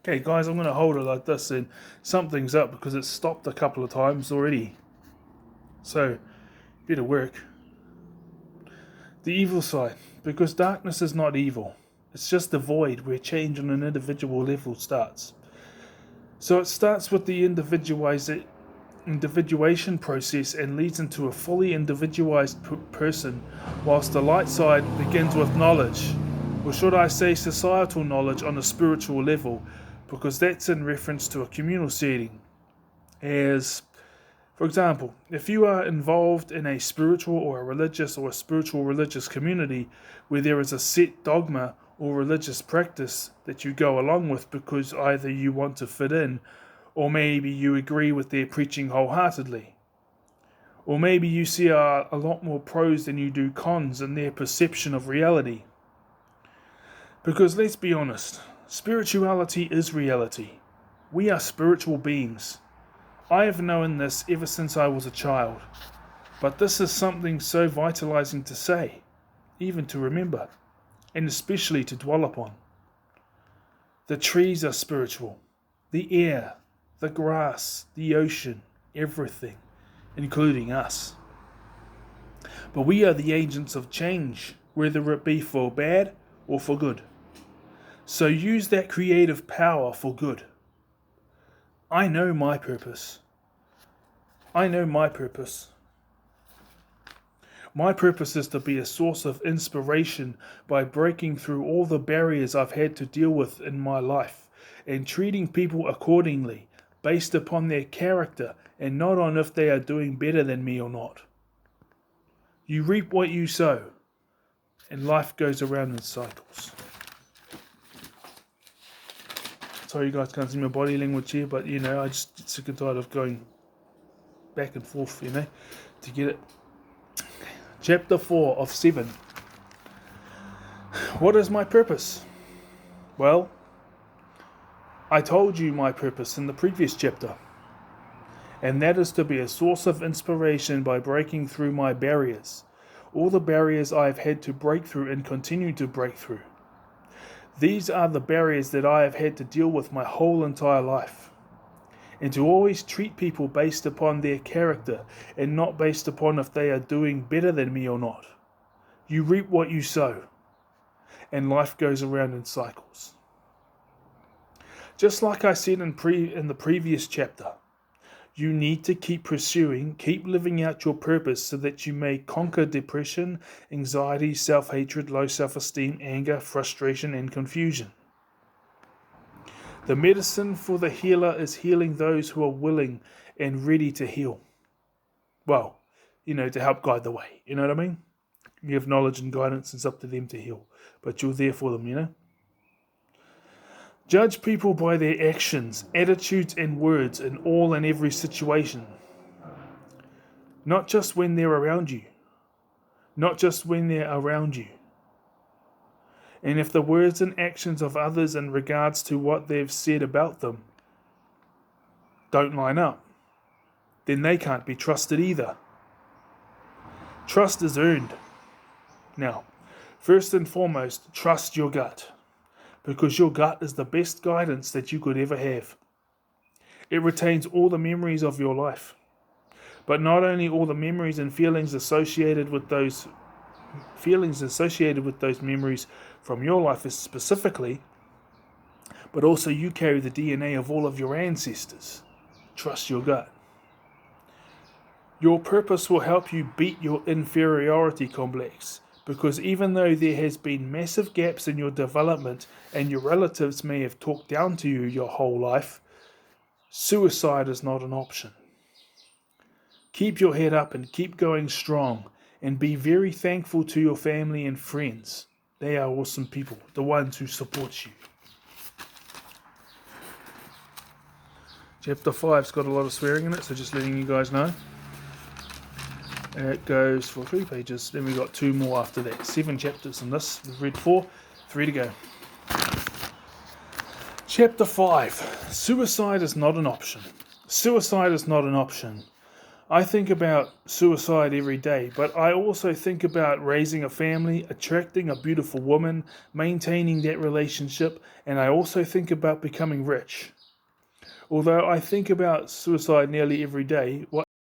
Okay, guys, I'm going to hold it like this and something's up because it's stopped a couple of times already. So, better work. The evil side. Because darkness is not evil. It's just a void where change on an individual level starts. So it starts with the individuation process and leads into a fully individualized person, whilst the light side begins with knowledge, or should I say societal knowledge on a spiritual level, because that's in reference to a communal setting. As, for example, if you are involved in a spiritual or a spiritual religious community where there is a set dogma or religious practice that you go along with because either you want to fit in, or maybe you agree with their preaching wholeheartedly, or maybe you see a lot more pros than you do cons in their perception of reality. Because let's be honest, spirituality is reality. We are spiritual beings. I have known this ever since I was a child, but this is something so vitalizing to say, even to remember, and especially to dwell upon. The trees are spiritual, the air, the grass, the ocean, everything, including us. But we are the agents of change, whether it be for bad or for good. So use that creative power for good. I know my purpose. I know my purpose. My purpose is to be a source of inspiration by breaking through all the barriers I've had to deal with in my life and treating people accordingly, based upon their character and not on if they are doing better than me or not. You reap what you sow, and life goes around in cycles. Sorry you guys can't see my body language here, but I just get sick and tired of going back and forth, to get it. Chapter 4 of 7. What is my purpose? Well, I told you my purpose in the previous chapter, and that is to be a source of inspiration by breaking through my barriers, all the barriers I have had to break through and continue to break through. These are the barriers that I have had to deal with my whole entire life, and to always treat people based upon their character and not based upon if they are doing better than me or not. You reap what you sow, and life goes around in cycles. Just like I said in the previous chapter, you need to keep pursuing, keep living out your purpose so that you may conquer depression, anxiety, self-hatred, low self-esteem, anger, frustration, and confusion. The medicine for the healer is healing those who are willing and ready to heal. Well, to help guide the way. You know what I mean? You have knowledge and guidance, it's up to them to heal. But you're there for them, Judge people by their actions, attitudes, and words in all and every situation. Not just when they're around you. Not just when they're around you. And if the words and actions of others in regards to what they've said about them don't line up, then they can't be trusted either. Trust is earned. Now, first and foremost, trust your gut, because your gut is the best guidance that you could ever have. It retains all the memories of your life, but not only all the memories and feelings associated with those memories from your life specifically, but also you carry the DNA of all of your ancestors. Trust your gut. Your purpose will help you beat your inferiority complex, because even though there has been massive gaps in your development and your relatives may have talked down to you your whole life, suicide is not an option. Keep your head up and keep going strong, and be very thankful to your family and friends. They are awesome people, the ones who support you. Chapter 5's got a lot of swearing in it, so just letting you guys know. It goes for 3 pages, then we got 2 more after that. 7 chapters in this. We've read 4, 3 to go. Chapter 5. Suicide is not an option. Suicide is not an option. I think about suicide every day, but I also think about raising a family, attracting a beautiful woman, maintaining that relationship, and I also think about becoming rich. Although I think about suicide nearly every day, what